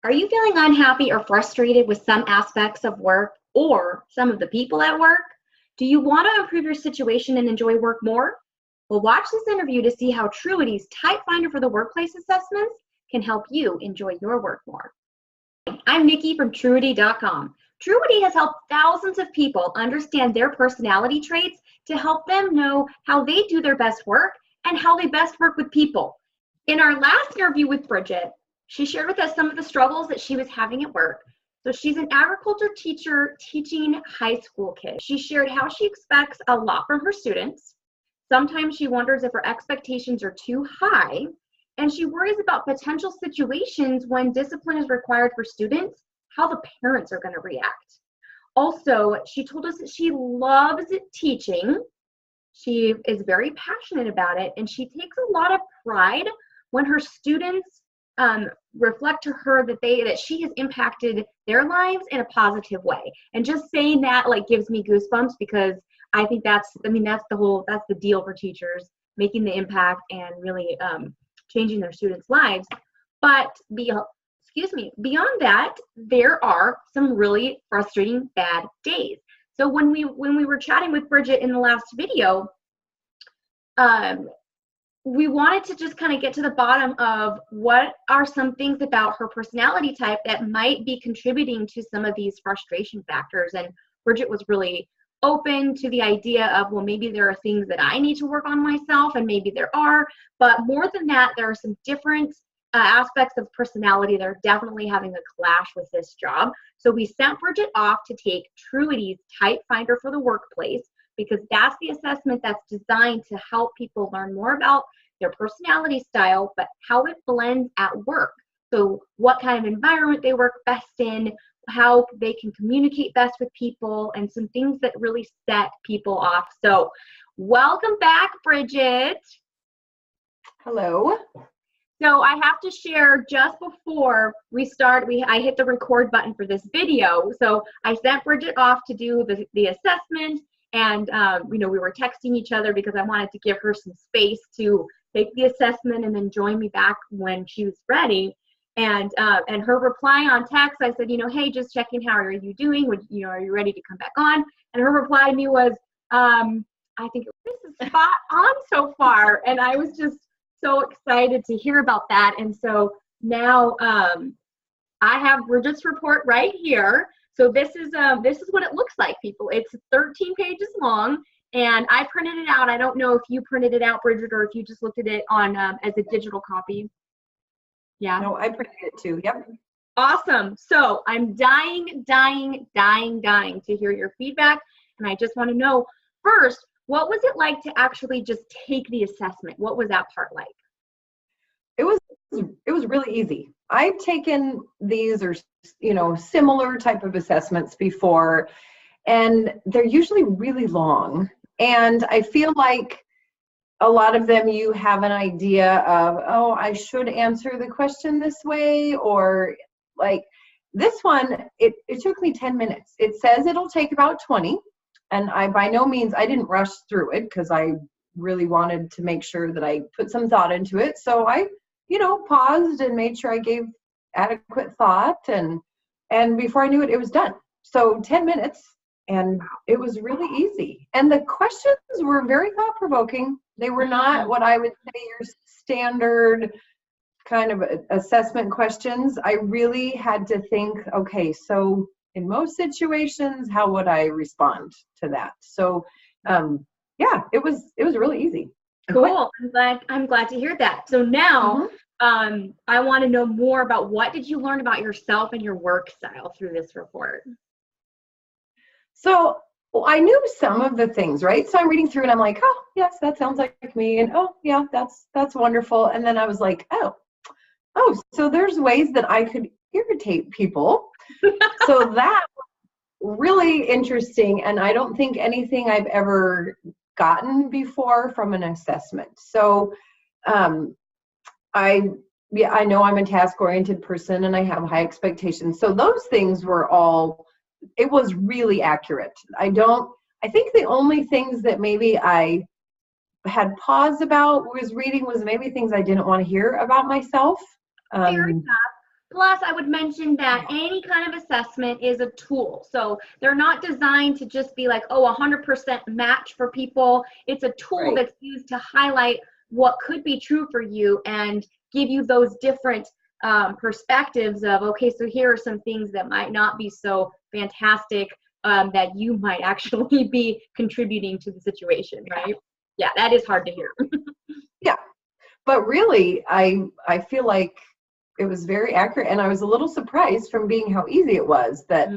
Are you feeling unhappy or frustrated with some aspects of work or some of the people at work? Do you want to improve your situation and enjoy work more? Well, watch this interview to see how Truity's TypeFinder for the workplace assessments can help you enjoy your work more. I'm Nikki from Truity.com. Truity has helped thousands of people understand their personality traits to help them know how they do their best work and how they best work with people. In our last interview with Bridget, she shared with us some of the struggles that she was having at work. So she's an agriculture teacher teaching high school kids. She shared how she expects a lot from her students. Sometimes she wonders if her expectations are too high, and she worries about potential situations when discipline is required for students, how the parents are going to react. Also, she told us that she loves teaching. She is very passionate about it, and she takes a lot of pride when her students reflect to her that she has impacted their lives in a positive way. And just saying that gives me goosebumps, because I think that's the deal for teachers, making the impact and really changing their students' lives. But beyond that, there are some really frustrating bad days. So when we were chatting with Bridget in the last video, we wanted to just kind of get to the bottom of what are some things about her personality type that might be contributing to some of these frustration factors. And Bridget was really open to the idea of, well, maybe there are things that I need to work on myself, and maybe there are, but more than that, there are some different aspects of personality that are definitely having a clash with this job. So we sent Bridget off to take Truity's TypeFinder for the workplace, because that's the assessment that's designed to help people learn more about their personality style, but how it blends at work. So what kind of environment they work best in, how they can communicate best with people, and some things that really set people off. So welcome back, Bridget. Hello. So I have to share, just before we start, I hit the record button for this video. So I sent Bridget off to do the assessment, and we were texting each other because I wanted to give her some space to take the assessment and then join me back when she was ready. And her reply on text, I said, hey, just checking, how are you doing? Are you ready to come back on? And her reply to me was, I think this is spot on so far. And I was just so excited to hear about that. And so now I have Bridget's report right here. So this is what it looks like, people. It's 13 pages long, and I printed it out. I don't know if you printed it out, Bridget, or if you just looked at it on as a digital copy. Yeah. No, I printed it too. Yep. Awesome. So I'm dying to hear your feedback, and I just want to know first, what was it like to actually just take the assessment? What was that part like? It was really easy. I've taken these or similar type of assessments before, and they're usually really long. And I feel like a lot of them you have an idea of, oh, I should answer the question this way, or like this one, it took me 10 minutes. It says it'll take about 20. And I by no means, I didn't rush through it because I really wanted to make sure that I put some thought into it. So I, paused and made sure I gave adequate thought. And before I knew it, it was done. So 10 minutes, and it was really easy. And the questions were very thought-provoking. They were not what I would say your standard kind of assessment questions. I really had to think, okay, so in most situations, how would I respond to that? So, yeah, it was really easy. Cool. I'm glad to hear that. So now, I want to know more about, what did you learn about yourself and your work style through this report? So I knew some of the things, right? So I'm reading through and I'm like, oh, yes, that sounds like me. And oh, yeah, that's wonderful. And then I was like, oh, so there's ways that I could irritate people. So that was really interesting. And I don't think anything I've ever gotten before from an assessment. So I know I'm a task-oriented person and I have high expectations. So those things were it was really accurate. I think the only things that maybe I had pause about was maybe things I didn't want to hear about myself. Fair enough. Plus, I would mention that any kind of assessment is a tool. So they're not designed to just be like, oh, 100% match for people. It's a tool that's used to highlight what could be true for you and give you those different perspectives of, okay, so here are some things that might not be so fantastic that you might actually be contributing to the situation, right? Yeah, that is hard to hear. Yeah, but really, I feel like it was very accurate, and I was a little surprised from being how easy it was that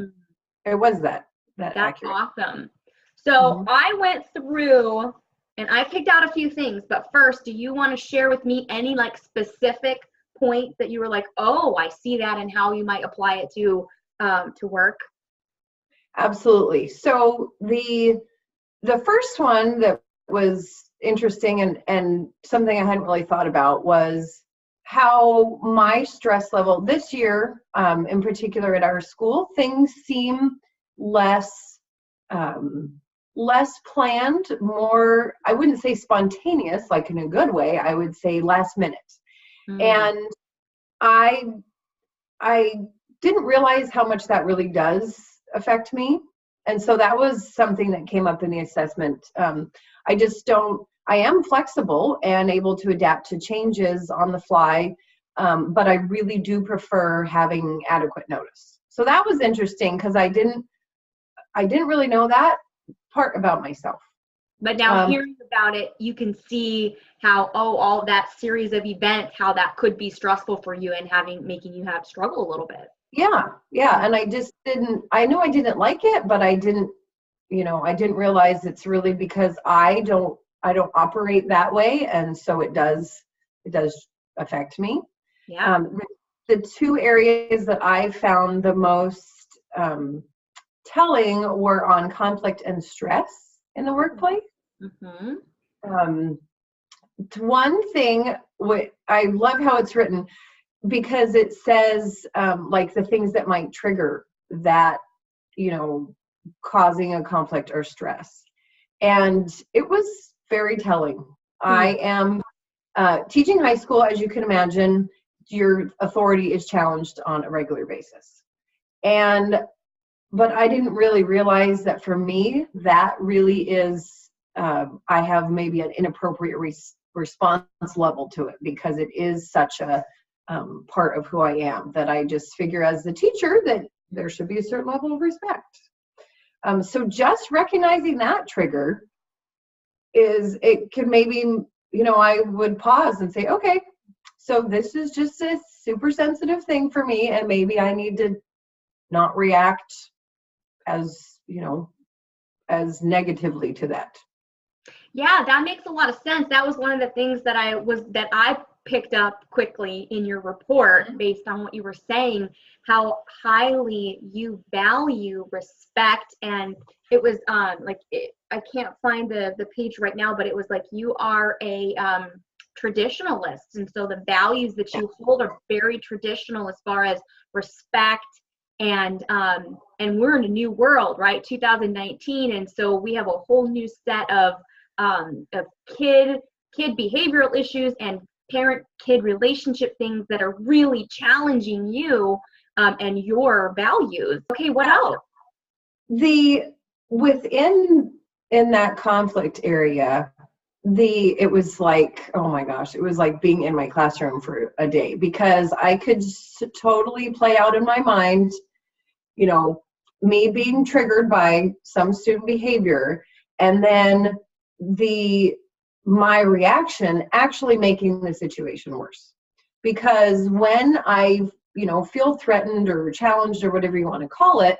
it was that That's accurate. Awesome. So I went through and I picked out a few things, but first, do you want to share with me any like specific points that you were like, oh, I see that, and how you might apply it to work? Absolutely. So the first one that was interesting and something I hadn't really thought about was how my stress level this year, in particular at our school, things seem less planned, more, I wouldn't say spontaneous, like in a good way, I would say last minute. And I didn't realize how much that really does affect me. And so that was something that came up in the assessment. I am flexible and able to adapt to changes on the fly, but I really do prefer having adequate notice. So that was interesting because I didn't really know that part about myself. But now hearing about it, you can see how, all that series of events, how that could be stressful for you and making you have struggle a little bit. Yeah. And I know I didn't like it, but I didn't realize it's really because I don't operate that way. And so it does affect me. Yeah. The two areas that I found the most telling were on conflict and stress in the workplace. One thing, I love how it's written, because it says like the things that might trigger that, causing a conflict or stress. And it was very telling. I am teaching high school, as you can imagine, your authority is challenged on a regular basis. But I didn't really realize that for me, that really is, I have maybe an inappropriate response level to it, because it is such a part of who I am, that I just figure as the teacher that there should be a certain level of respect. So just recognizing that trigger it could maybe, I would pause and say, okay, so this is just a super sensitive thing for me, and maybe I need to not react as negatively to that. Yeah, that makes a lot of sense. That was one of the things that I picked up quickly in your report based on what you were saying, how highly you value respect. And it was I can't find the page right now, but it was like you are a traditionalist, and so the values that you hold are very traditional as far as respect. And we're in a new world, right? 2019, and so we have a whole new set of kid behavioral issues and parent-kid relationship things that are really challenging you and your values. Okay, what else? In that conflict area, it was like, oh my gosh, it was like being in my classroom for a day, because I could totally play out in my mind, me being triggered by some student behavior, and then my reaction actually making the situation worse. Because when I, feel threatened or challenged or whatever you want to call it,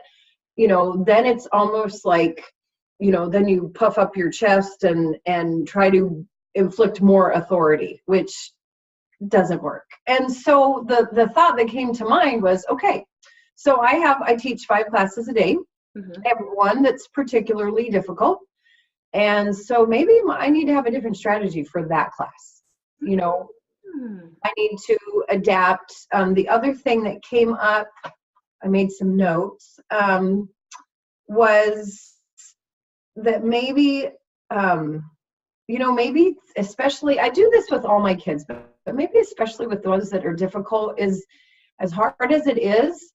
then it's almost like, then you puff up your chest and try to inflict more authority, which doesn't work. And so the thought that came to mind was, okay, so I teach 5 classes a day. I have one that's particularly difficult. And so maybe I need to have a different strategy for that class. I need to adapt. The other thing that came up, I made some notes, was that maybe, maybe especially, I do this with all my kids, but maybe especially with those that are difficult, is as hard as it is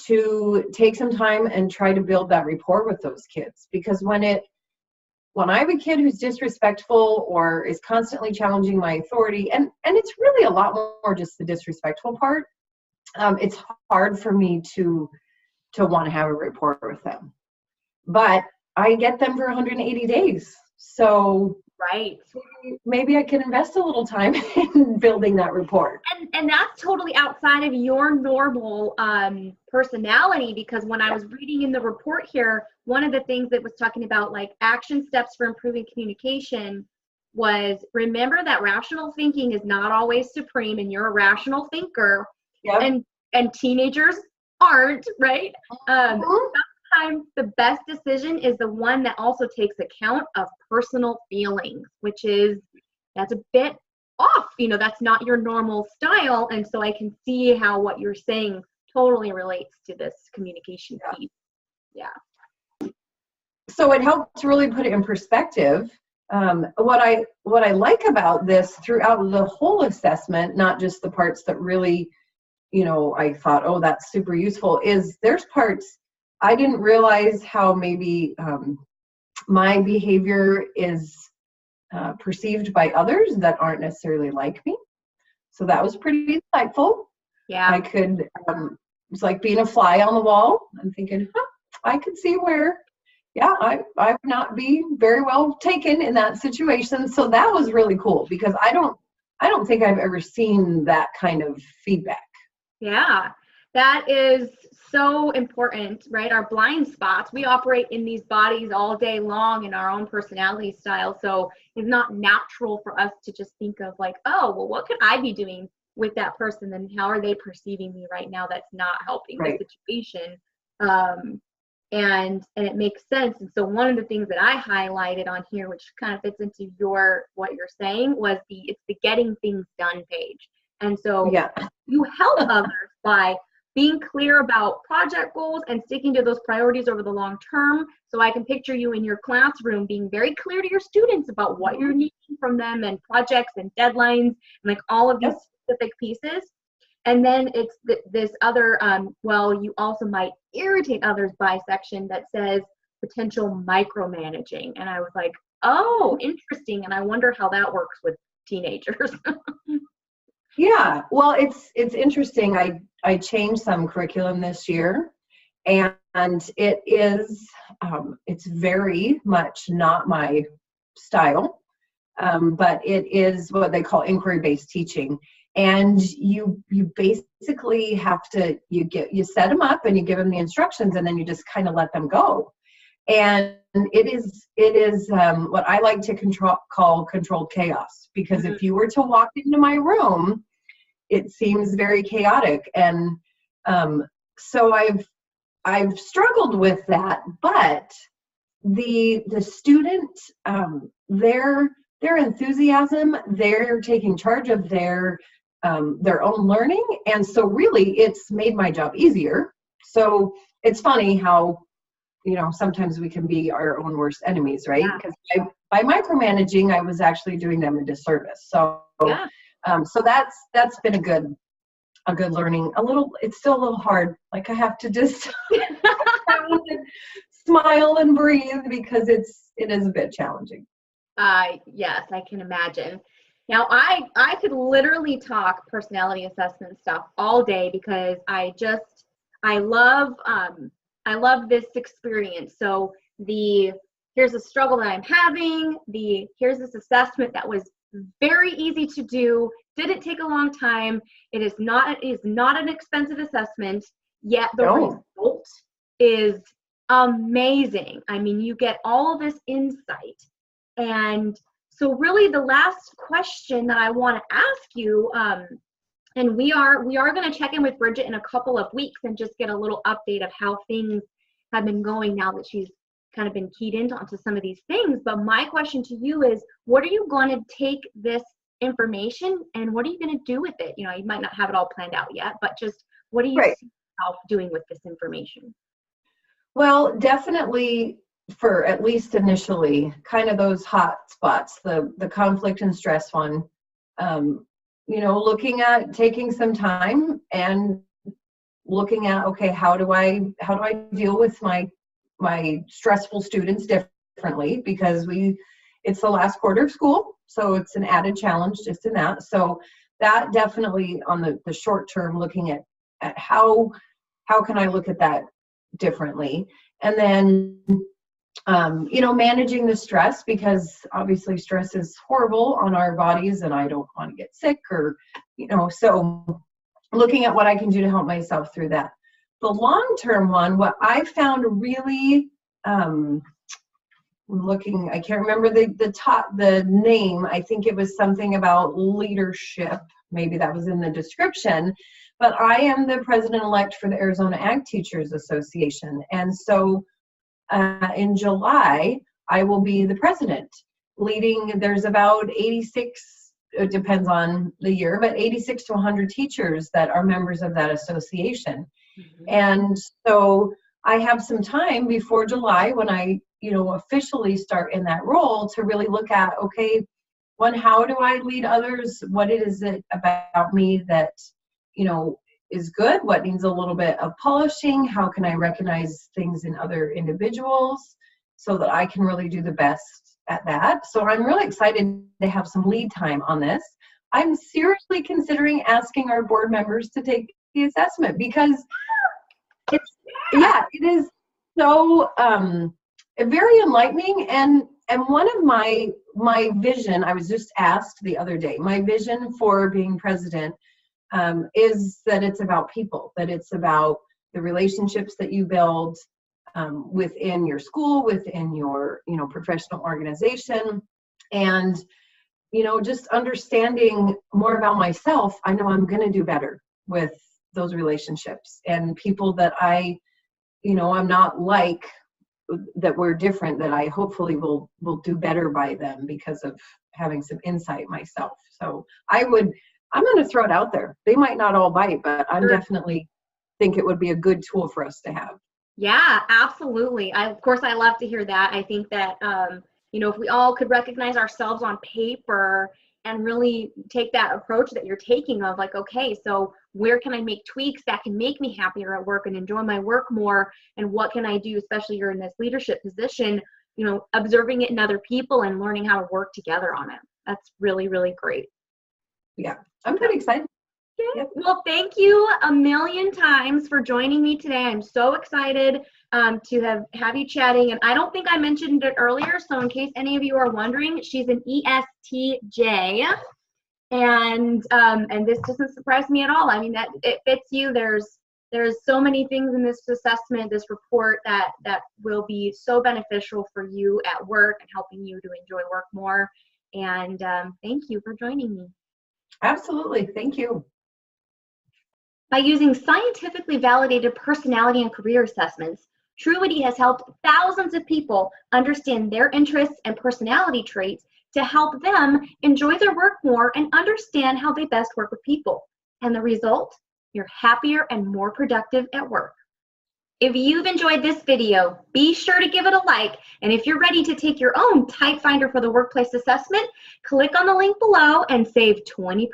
to take some time and try to build that rapport with those kids. Because when I have a kid who's disrespectful or is constantly challenging my authority, and it's really a lot more just the disrespectful part, it's hard for me to want to have a rapport with them. But I get them for 180 days. So right. Maybe I can invest a little time in building that rapport. And that's totally outside of your normal personality, because when I was reading in the report here, one of the things that was talking about like action steps for improving communication was, remember that rational thinking is not always supreme, and you're a rational thinker. Yep. And teenagers aren't, right? Sometimes the best decision is the one that also takes account of personal feelings, that's a bit off. That's not your normal style. And so I can see how what you're saying totally relates to this communication piece. Yeah. So it helps really put it in perspective. What I like about this throughout the whole assessment, not just the parts that really, I thought, oh, that's super useful, is there's parts I didn't realize how maybe my behavior is perceived by others that aren't necessarily like me. So that was pretty insightful. Yeah. I could, it's like being a fly on the wall. I'm thinking, I could see where, I would not be very well taken in that situation. So that was really cool, because I don't think I've ever seen that kind of feedback. Yeah, that is so important, right? Our blind spots, we operate in these bodies all day long in our own personality style. So it's not natural for us to just think of like, oh, well, what could I be doing with that person? And how are they perceiving me right now? That's not helping the situation. And it makes sense. And so one of the things that I highlighted on here, which kind of fits into what you're saying, was it's the getting things done page. And so you help others by being clear about project goals and sticking to those priorities over the long term. So I can picture you in your classroom being very clear to your students about what you're needing from them, and projects and deadlines, and like all of these specific pieces. And then it's this other, you also might irritate others by section that says potential micromanaging. And I was like, oh, interesting. And I wonder how that works with teenagers. Yeah, well, it's interesting. I changed some curriculum this year, and it is it's very much not my style, but it is what they call inquiry-based teaching. And you basically have to you set them up and you give them the instructions, and then you just kind of let them go. And it is what I like to call controlled chaos, because if you were to walk into my room, it seems very chaotic. And so I've struggled with that. But the student, their enthusiasm, they're taking charge of their own learning, and so really it's made my job easier. So it's funny how sometimes we can be our own worst enemies, right? Because by micromanaging, I was actually doing them a disservice. So so that's been a good learning. It's still a little hard. Like I have to just smile and breathe, because it is a bit challenging. Yes, I can imagine. Now, I could literally talk personality assessment stuff all day, because I love this experience. So here's a struggle that I'm having. Here's this assessment that was very easy to do. Didn't take a long time. It is not an expensive assessment, yet the result is amazing. I mean, you get all of this insight. And so really the last question that I want to ask you, and we are going to check in with Bridget in a couple of weeks and just get a little update of how things have been going now that she's kind of been keyed into onto some of these things. But my question to you is, what are you going to take this information and what are you going to do with it? You might not have it all planned out yet, but just what are you see yourself doing with this information? Well, definitely, for at least initially, kind of those hot spots, the conflict and stress one, looking at taking some time and looking at, okay, how do I deal with my stressful students differently, because it's the last quarter of school, so it's an added challenge just in that. So that definitely on the short term, looking at how can I look at that differently. And then managing the stress, because obviously stress is horrible on our bodies and I don't want to get sick, or so looking at what I can do to help myself through that. The long-term one, what I found really I can't remember the name. I think it was something about leadership. Maybe that was in the description. But I am the president-elect for the Arizona Ag Teachers Association. And so in July, I will be the president, leading, there's about 86, it depends on the year, but 86 to 100 teachers that are members of that association. Mm-hmm. And so I have some time before July, when I officially start in that role, to really look at, okay, one, how do I lead others? What is it about me that, is good? What needs a little bit of polishing? How can I recognize things in other individuals so that I can really do the best at that? So I'm really excited to have some lead time on this. I'm seriously considering asking our board members to take the assessment, because it is so very enlightening. And one of my vision, I was just asked the other day, my vision for being president is that it's about people, that it's about the relationships that you build within your school, within your professional organization, and just understanding more about myself. I know I'm going to do better with those relationships and people that I'm not like, that we're different, that I hopefully will do better by them because of having some insight myself. So I'm going to throw it out there. They might not all bite, but I'm definitely think it would be a good tool for us to have. Yeah, absolutely. Of course, I love to hear that. I think that, if we all could recognize ourselves on paper and really take that approach that you're taking of like, okay, so where can I make tweaks that can make me happier at work and enjoy my work more? And what can I do, especially you're in this leadership position, observing it in other people and learning how to work together on it. That's really, really great. Yeah, I'm pretty excited. Okay. Yep. Well, thank you a million times for joining me today. I'm so excited to have you chatting. And I don't think I mentioned it earlier, so in case any of you are wondering, she's an ESTJ, and this doesn't surprise me at all. I mean, that it fits you. There's so many things in this assessment, this report that will be so beneficial for you at work and helping you to enjoy work more. And thank you for joining me. Absolutely. Thank you. By using scientifically validated personality and career assessments, Truity has helped thousands of people understand their interests and personality traits to help them enjoy their work more and understand how they best work with people. And the result? You're happier and more productive at work. If you've enjoyed this video, be sure to give it a like. And if you're ready to take your own TypeFinder for the Workplace assessment, click on the link below and save 20%.